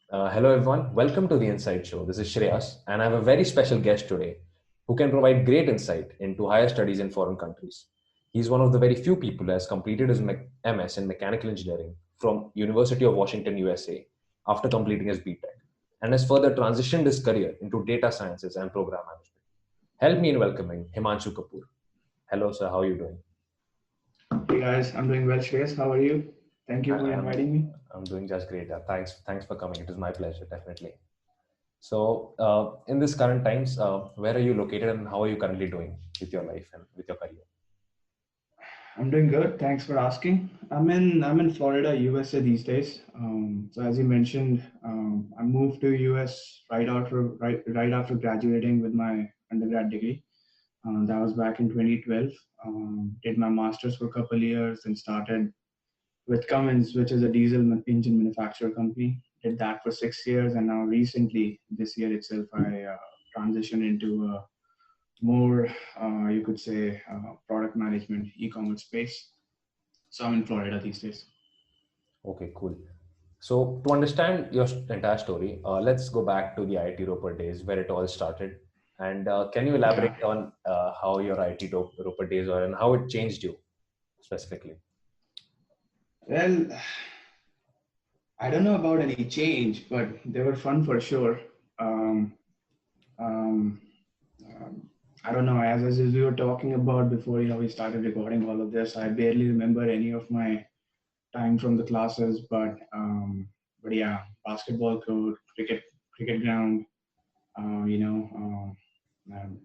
Hello, everyone. Welcome to the Insight Show. This is Shreyas, and I have a very special guest today who can provide great insight into higher studies in foreign countries. He's one of the very few people who has completed his MS in mechanical engineering from University of Washington, USA, after completing his BTech, and has further transitioned his career into data sciences and program management. Help me in welcoming Himanshu Kapoor. Hello, sir. How are you doing? Hey guys, I'm doing well, Shreyas. How are you? Thank you for I'm inviting me. I'm doing just great. Thanks for coming. It is my pleasure, definitely. So, in this current times, where are you located and how are you currently doing with your life and with your career? I'm doing good. Thanks for asking. I'm in Florida, USA these days. So as you mentioned, I moved to US right after graduating with my undergrad degree. That was back in 2012. Did my master's for a couple of years and started with Cummins, which is a diesel engine manufacturer company. Did that for 6 years, and now recently, this year itself, I transitioned into a more, you could say, product management, e-commerce space. So I'm in Florida these days. Okay, cool. So, to understand your entire story, let's go back to the IIT Ropar days where it all started. And can you Yeah. elaborate on how your IIT Ropar days are and how it changed you specifically? Well, I don't know about any change, but they were fun for sure. Um, um, um, I don't know. As we were talking about before, we started recording all of this. I barely remember any of my time from the classes, but yeah, basketball court, cricket ground,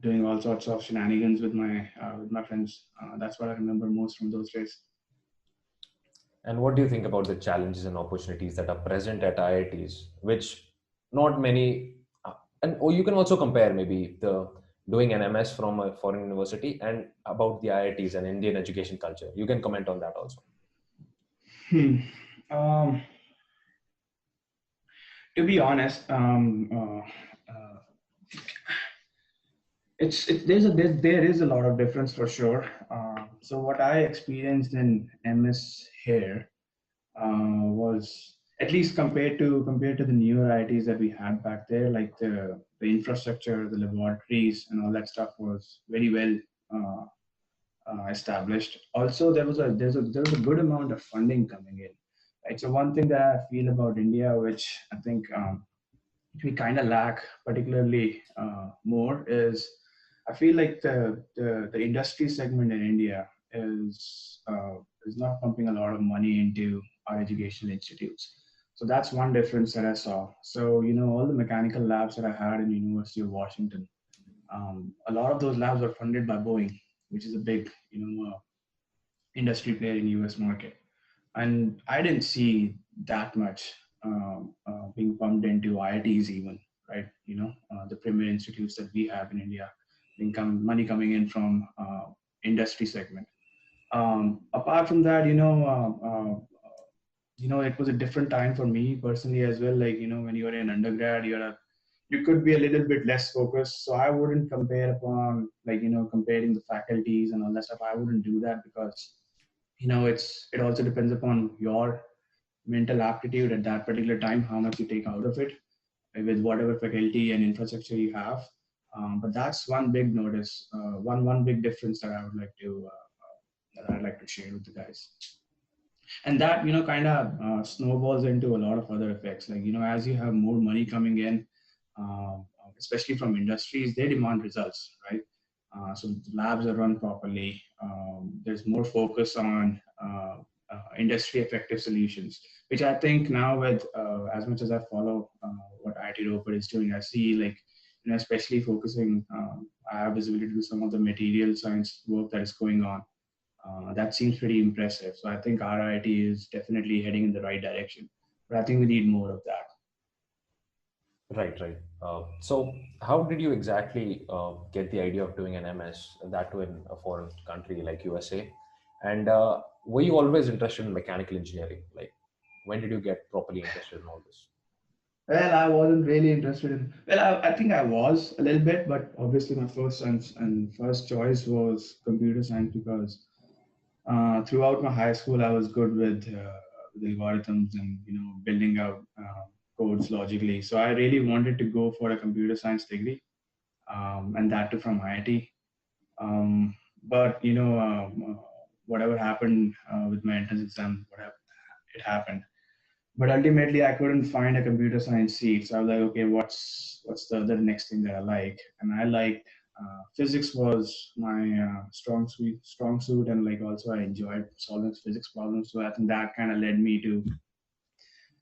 doing all sorts of shenanigans with my friends. That's what I remember most from those days. And what do you think about the challenges and opportunities that are present at IITs, which not many, and or you can also compare maybe the doing an MS from a foreign university and about the IITs and Indian education culture. You can comment on that also. Hmm. Um, to be honest, there is a lot of difference for sure. So what I experienced in MS here was at least compared to the newer IITs that we had back there, like the infrastructure, the laboratories, and all that stuff was very well uh, established. Also, there was a good amount of funding coming in. Right, so one thing that I feel about India, which I think we kind of lack particularly more, is I feel like the industry segment in India is not pumping a lot of money into our educational institutes. So that's one difference that I saw. So all the mechanical labs that I had in University of Washington, a lot of those labs were funded by Boeing, which is a big industry player in US market. And I didn't see that much being pumped into IITs even, right? The premier institutes that we have in India, money coming in from industry segment. Apart from that, it was a different time for me personally as well. Like, when you're in undergrad, you could be a little bit less focused. So I wouldn't compare upon like, comparing the faculties and all that stuff. I wouldn't do that because, it also depends upon your mental aptitude at that particular time, how much you take out of it with whatever faculty and infrastructure you have. But that's one big notice, one big difference that I'd like to share with the guys. And that kind of snowballs into a lot of other effects. Like as you have more money coming in, especially from industries, they demand results, right? So the labs are run properly. There's more focus on industry effective solutions, which I think now with as much as I follow what IIT Ropar is doing, I see like especially focusing. I have visibility to some of the material science work that is going on. That seems pretty impressive. So I think RIT is definitely heading in the right direction, but I think we need more of that. Right, right. So, how did you exactly get the idea of doing an MS, that too in a foreign country like USA? And were you always interested in mechanical engineering? Like, when did you get properly interested in all this? Well, I wasn't really interested in. Well, I think I was a little bit, but obviously my first choice was computer science because throughout my high school I was good with the algorithms and building out. codes logically. So I really wanted to go for a computer science degree, and that too from IIT. But whatever happened with my entrance exam, whatever it happened. But ultimately, I couldn't find a computer science seat. So I was like, okay, what's the other next thing that I like? And I liked physics was my strong suit, and like also I enjoyed solving physics problems. So I think that kind of led me to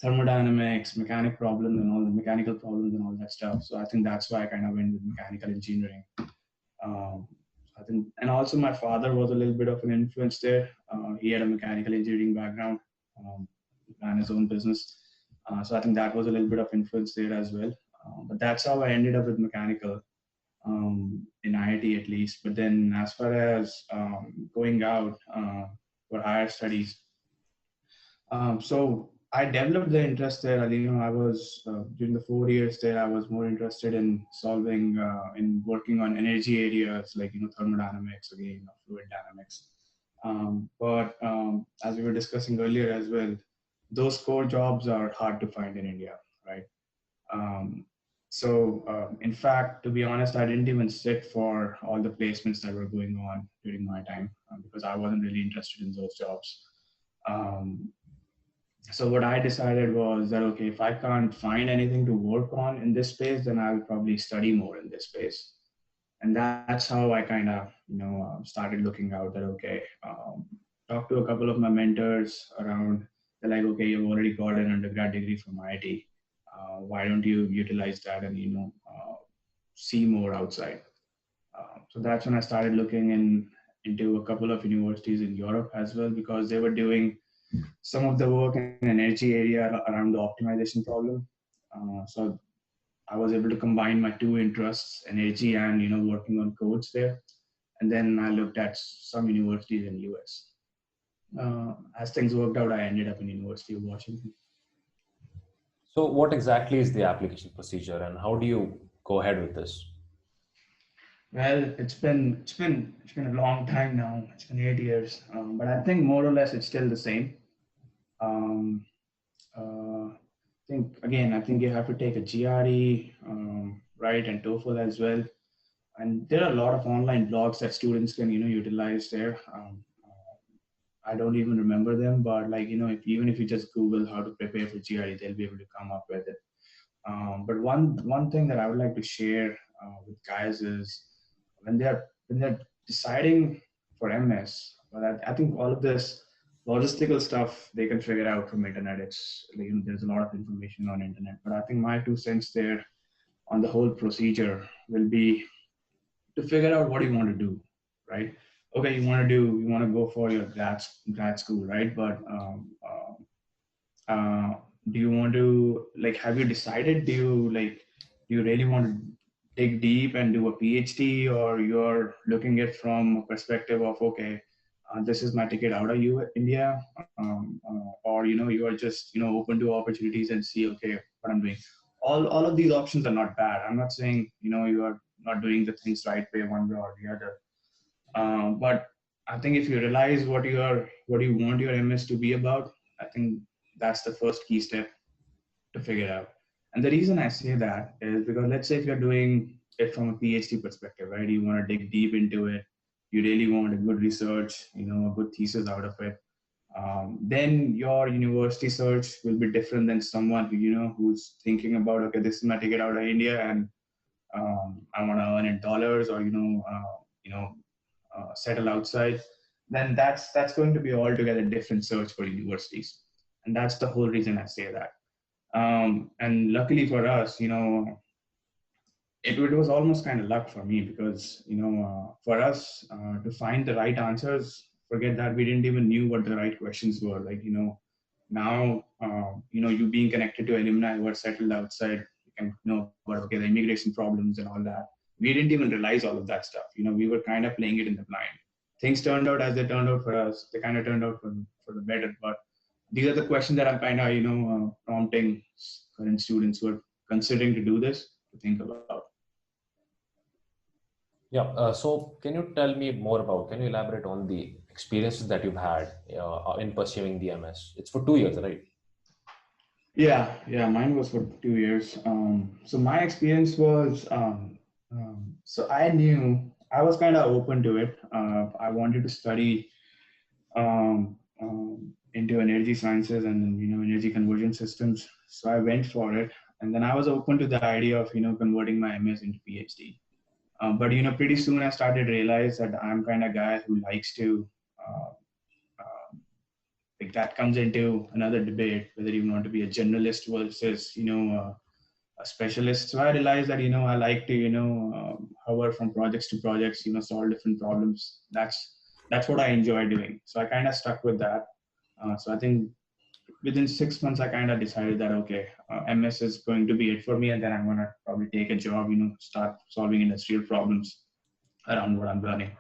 thermodynamics, mechanical problems, and all that stuff. So I think that's why I kind of went with mechanical engineering. Um, I think, and also my father was a little bit of an influence there. He had a mechanical engineering background, ran his own business. So I think that was a little bit of influence there as well. But that's how I ended up with mechanical in IIT at least. But then as far as going out for higher studies, so I developed the interest there. I was during the 4 years there. I was more interested in working on energy areas like thermodynamics again, fluid dynamics. But as we were discussing earlier as well, those core jobs are hard to find in India, right? Um, in fact, to be honest, I didn't even sit for all the placements that were going on during my time because I wasn't really interested in those jobs. Um, so what I decided was that okay, if I can't find anything to work on in this space, then I'll probably study more in this space. And that's how I kind of started looking out that okay, talk to a couple of my mentors around. They're like, okay, you've already got an undergrad degree from IIT. Why don't you utilize that and see more outside? So that's when I started looking into a couple of universities in Europe as well because they were doing some of the work in energy area around the optimization problem. So I was able to combine my two interests, energy and working on codes there. And then I looked at some universities in US. As things worked out, I ended up in University of Washington. So what exactly is the application procedure and how do you go ahead with this? Well, it's been a long time now. It's been 8 years, but I think more or less it's still the same. Um, I think you have to take a GRE, right, and TOEFL as well. And there are a lot of online blogs that students can utilize there. I don't even remember them, but like even if you just Google how to prepare for GRE, they'll be able to come up with it. But one thing that I would like to share with guys is when they're deciding for MS. Well, I think all of this logistical stuff they can figure out from internet. It's there's a lot of information on internet. But I think my 2 cents there on the whole procedure will be to figure out what you want to do, right? Okay, you want to go for your grad school, right? But do you want to like have you decided? Do you really want to dig deep and do a PhD, or you're looking at from a perspective of okay, this is my ticket out of India, or you are just open to opportunities and see okay what I'm doing. All of these options are not bad. I'm not saying you are not doing the things right way one way or the other. But I think if you realize what you want your MS to be about, I think that's the first key step to figure out. And the reason I say that is because let's say if you're doing it from a PhD perspective, right? You want to dig deep into it. You really want a good research, a good thesis out of it. Then your university search will be different than someone who's thinking about okay, this is my ticket out of India, and I want to earn in dollars, or settle outside. Then that's going to be altogether different search for universities, and that's the whole reason I say that. And luckily for us, it was almost kind of luck for me because for us to find the right answers, forget that we didn't even knew what the right questions were. Like now you being connected to alumni who are settled outside, you can know about okay the immigration problems and all that. We didn't even realize all of that stuff. We were kind of playing it in the blind. Things turned out as they turned out for us. They kind of turned out for the better, but these are the questions that I'm kind of prompting current students who are considering to do this to think about. Yeah, so can you tell me more about, can you elaborate on the experiences that you've had in pursuing the MS? It's for 2 years, right? Yeah, mine was for 2 years. So my experience was, so I knew I was kind of open to it. I wanted to study into energy sciences and energy conversion systems. So I went for it, and then I was open to the idea of converting my MS into PhD. But pretty soon I started to realize that I'm kind of guy who likes to uh, uh, like that comes into another debate whether you want to be a generalist versus a specialist. So I realized that I like to hover from projects to projects, solve different problems. That's what I enjoy doing. So I kind of stuck with that. So I think within 6 months I kind of decided that okay, MS is going to be it for me, and then I'm gonna probably take a job, start solving industrial problems around what I'm learning,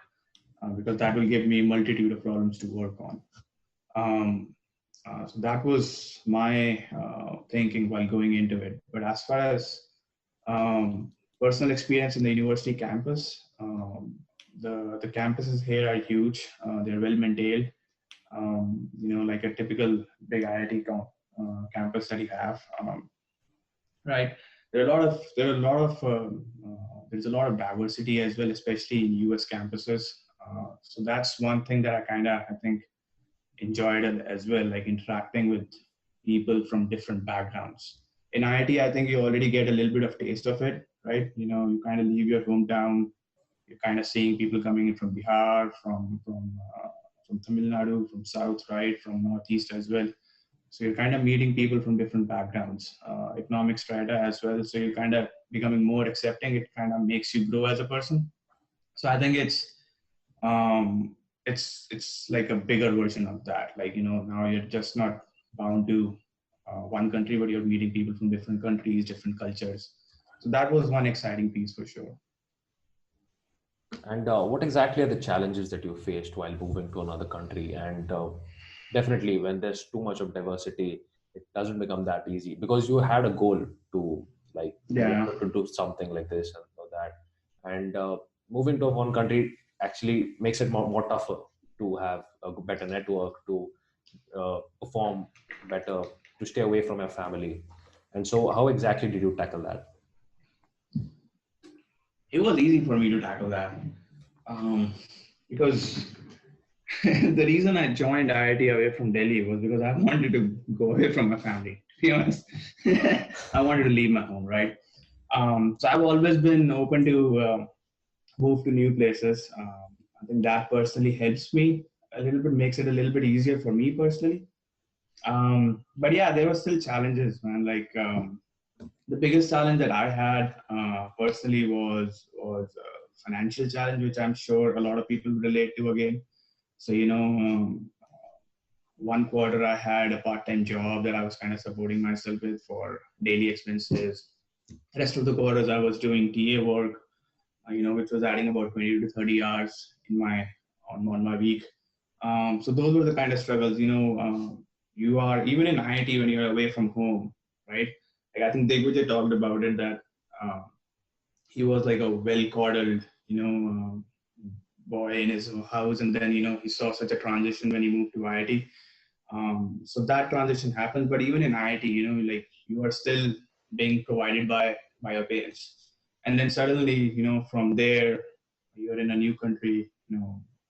because that will give me multitude of problems to work on. Um, so that was my thinking while going into it. But as far as personal experience in the university campus, the campuses here are huge. They're well maintained. Like a typical big IIT campus that you have. Right. There's a lot of diversity as well, especially in US campuses. So that's one thing that I think enjoyed it as well, like interacting with people from different backgrounds. In IIT, I think you already get a little bit of taste of it, right? You kind of leave your hometown, you're kind of seeing people coming in from Bihar, from Tamil Nadu, from South, right, from Northeast as well. So you're kind of meeting people from different backgrounds, economic strata as well. So you're kind of becoming more accepting. It kind of makes you grow as a person. So I think um, it's like a bigger version of that. Like now you're just not bound to one country, but you're meeting people from different countries, different cultures. So that was one exciting piece for sure. And what exactly are the challenges that you faced while moving to another country? And definitely, when there's too much of diversity, it doesn't become that easy because you had a goal to, like, you Yeah. wanted to do something like this and so that. And moving to a foreign country actually makes it more tougher to have a better network, to perform better, to stay away from your family. And so, how exactly did you tackle that? It was easy for me to tackle that, because the reason I joined IIT away from Delhi was because I wanted to go away from my family. To be honest, I wanted to leave my home, right? So I've always been open to move to new places. I think that personally helps me a little bit, makes it a little bit easier for me personally. But yeah, there were still challenges, man. Like the biggest challenge that I had personally was a financial challenge, which I'm sure a lot of people relate to again. So one quarter I had a part-time job that I was kind of supporting myself with for daily expenses. Rest of the quarters I was doing TA work, which was adding about 20 to 30 hours on my week. So those were the kind of struggles. You are even in IIT when you're away from home, right? Like I think Digvijay talked about it that uh, he was like a well-coddled, boy in his house, and then he saw such a transition when he moved to IIT. So that transition happens, but even in IIT, like you are still being provided by your parents, and then suddenly, from there, you're in a new country.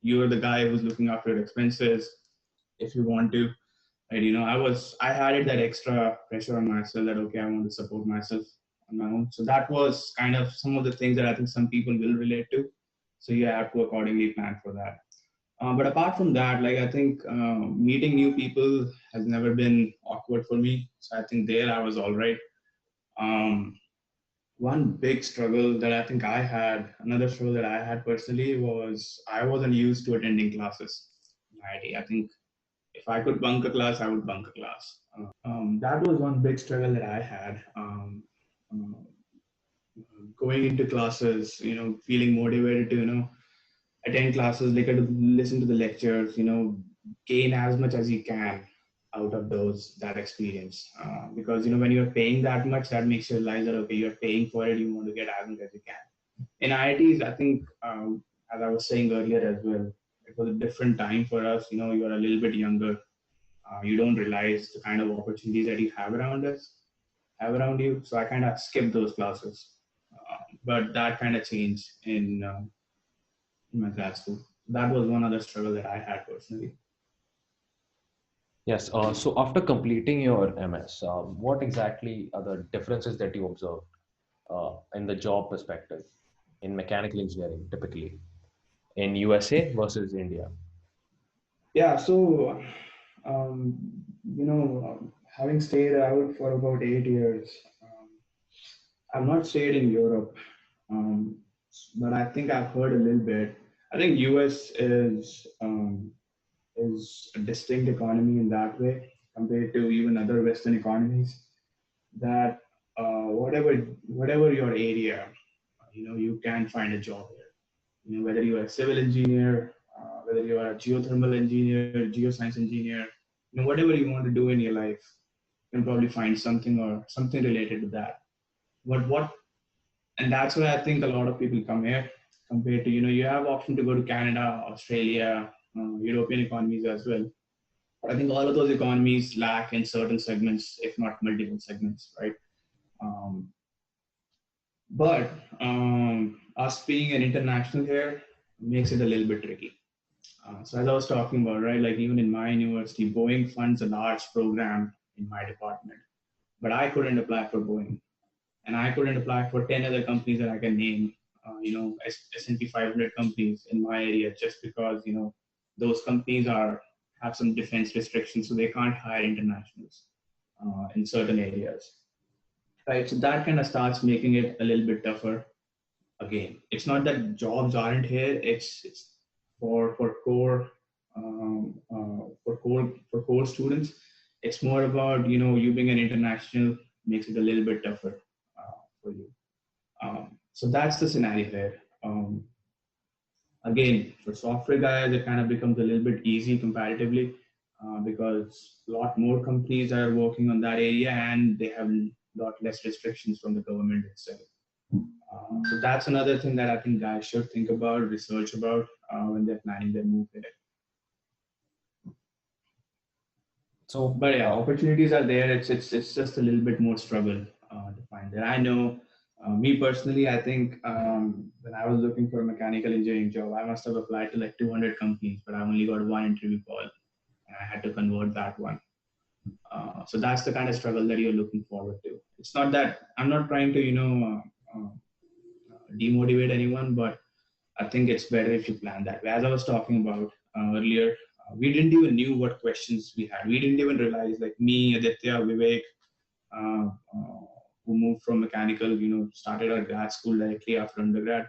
You're the guy who's looking after your expenses if you want to. Right? I had that extra pressure on myself that okay, I want to support myself on my own. So that was kind of some of the things that I think some people will relate to. So you have to accordingly plan for that. But apart from that, like I think meeting new people has never been awkward for me. So I think there I was all right. Um, One big struggle that I think I had, another struggle that I had personally was I wasn't used to attending classes. I think if I could bunk a class, I would bunk a class. That was one big struggle that I had. Uh, Going into classes, feeling motivated to, attend classes, like to listen to the lectures, gain as much as you can out of that experience. Because when you're paying that much, that makes you realize that okay, you're paying for it, you want to get as much as you can. In IITs, I think, as I was saying earlier as well, it was a different time for us. You're a little bit younger. You don't realize the kind of opportunities that you have around you. So I kind of skipped those classes. But that kind of changed in my grad school. That was one other struggle that I had personally. Yes. So after completing your MS, what exactly are the differences that you observed in the job perspective in mechanical engineering, typically in USA versus India? Yeah, so having stayed out for about 8 years, I've not stayed in Europe, um, but I think I've heard a little bit. I think US is a distinct economy in that way compared to even other Western economies. That whatever your area, you can find a job here. Whether you are a civil engineer, whether you are a geothermal engineer, geoscience engineer, whatever you want to do in your life, you can probably find something or something related to that. What and that's why I think a lot of people come here compared to you have option to go to Canada, Australia, European economies as well. I think all of those economies lack in certain segments, if not multiple segments, right? Um, but us being an international here makes it a little bit tricky. So as I was talking about, right, like even in my university, Boeing funds a large program in my department, but I couldn't apply for Boeing, and I couldn't apply for 10 other companies that I can name. S&P 500 companies in my area, just because those companies are have some defense restrictions, so they can't hire internationals in certain areas, right? So that kind of starts making it a little bit tougher. Again, it's not that jobs aren't here. It's for core students. It's more about you being an international makes it a little bit tougher for you. So that's the scenario here. Again, for software guys, it kind of becomes a little bit easy comparatively because a lot more companies are working on that area and they have a lot less restrictions from the government itself. So that's another thing that I think guys should think about, research about when they're planning their move there. So, But yeah, opportunities are there. It's just a little bit more struggle to find there. I know. Me personally, I think when I was looking for a mechanical engineering job, I must have applied to like 200 companies, but I only got one interview call, and I had to convert that one. So that's the kind of struggle that you're looking forward to. It's not that I'm not trying to, demotivate anyone, but I think it's better if you plan that way. As I was talking about earlier, we didn't even knew what questions we had. We didn't even realize, like me, Aditya, Vivek, uh, uh, who moved from mechanical, started our grad school directly after undergrad.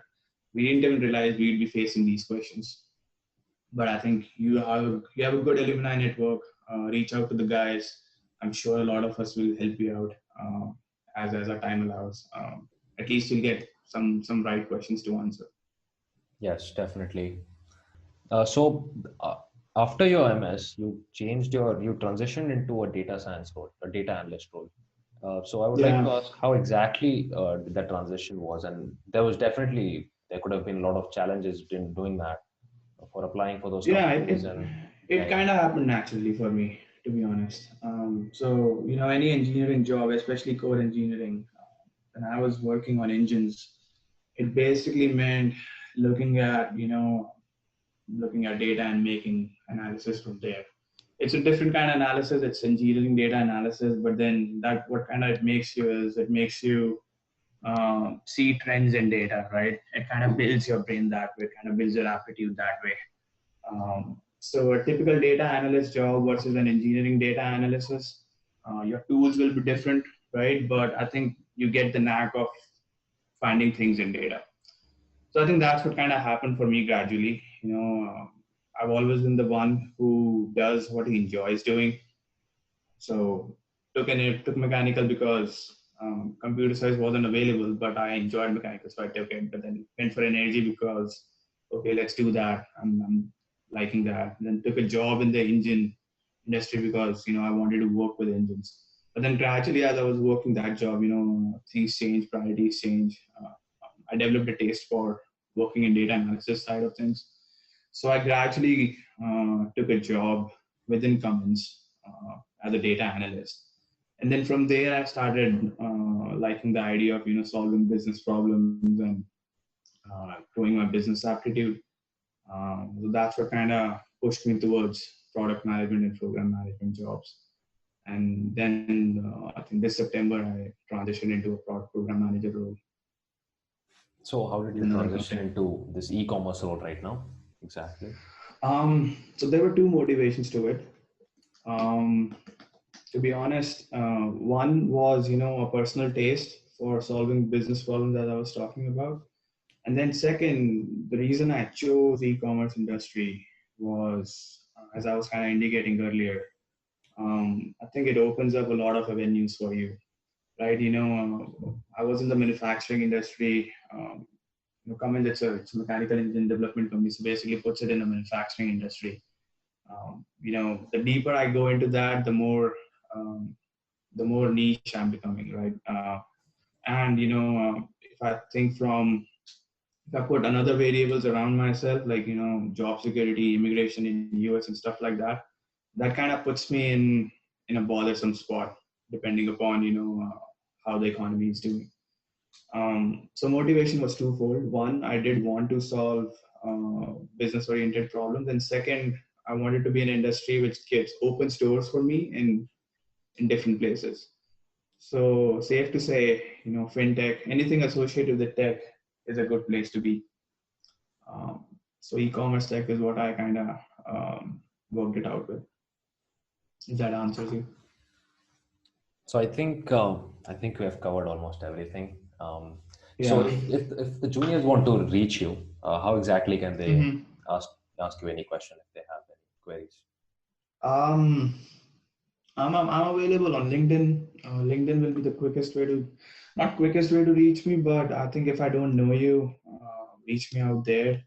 We didn't even realize we'd be facing these questions. But I think you have a good alumni network. Reach out to the guys. I'm sure a lot of us will help you out as our time allows. At least you'll get some right questions to answer. yes, definitely. So after your MS, you transitioned into a data science role, a data analyst role. So I would like Yeah, to ask how exactly that transition was, and there could have been a lot of challenges in doing that for applying for those yeah. companies, and yeah, It yeah. kind of happened naturally for me, to be honest. So any engineering job, especially core engineering, when I was working on engines, it basically meant looking at looking at data and making analysis from there. It's a different kind of analysis. It's engineering data analysis, but then that what kind of it makes you is it makes you see trends in data, right? It kind of builds your brain that way. It kind of builds your aptitude that way. So a typical data analyst job versus an engineering data analysis, your tools will be different, right? But I think you get the knack of finding things in data. So I think that's what kind of happened for me gradually. I've always been the one who does what he enjoys doing. So took mechanical because computer science wasn't available, but I enjoyed mechanical, so I took it. But then went for energy because okay, let's do that. I'm liking that. And then took a job in the engine industry because I wanted to work with engines. But then gradually, as I was working that job, things change, priorities change. I developed a taste for working in data analysis side of things. So I gradually took a job within Cummins. as a data analyst. And then from there, I started liking the idea of solving business problems and growing my business aptitude. So that's what kind of pushed me towards product management and program management jobs. And then I think this September I transitioned into a product program manager role So how did with you another transition company. into this e-commerce role right now? Exactly. So there were two motivations to it. Um, to be honest, one was a personal taste for solving business problems that I was talking about, and then second, the reason I chose e-commerce industry was, as I was kind of indicating earlier, I think it opens up a lot of avenues for you, right? I was in the manufacturing industry. Cummins, it's a mechanical engine development company, so basically puts it in the manufacturing industry. The deeper I go into that, um, the more niche I'm becoming, right? And if I think from if I put another variables around myself, like job security, immigration in US and stuff like that, that kind of puts me in a bothersome spot, depending upon how the economy is doing. So motivation was twofold. One, I did want to solve business-oriented problems, and second, I wanted to be in an industry which gives opens doors for me in different places. So safe to say, fintech, anything associated with tech is a good place to be. Um, so e-commerce tech is what I kind of worked it out with. If that answers you. So I think we have covered almost everything. So Yeah. if the juniors want to reach you, how exactly can they Mhm. ask ask you any question if they have any queries? Um, I'm available on LinkedIn. LinkedIn will be the quickest way to, not quickest way to reach me, but I think if I don't know you, reach me out there.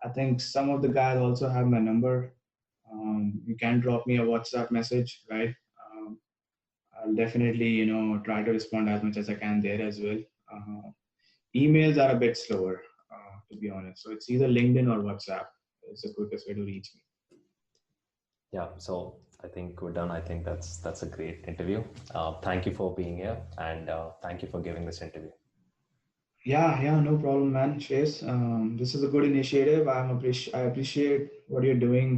I think some of the guys also have my number. You can drop me a WhatsApp message, right? Um, I'll definitely, try to respond as much as I can there as well. Emails are a bit slower, to be honest. So it's either LinkedIn or WhatsApp. It's the quickest way to reach me. Yeah. So I think we're done. I think that's a great interview. Thank you for being here, and thank you for giving this interview. Yeah, no problem, man. Chase, this is a good initiative. I appreciate what you're doing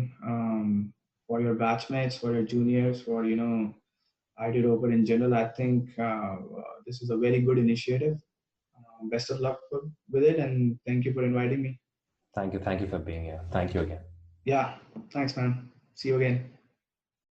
for your batchmates, for your juniors, for IIT Ropar in general. I think this is a very good initiative. Best of luck with it, and thank you for inviting me. Thank you for being here. Thank you again. Yeah, thanks, man. See you again.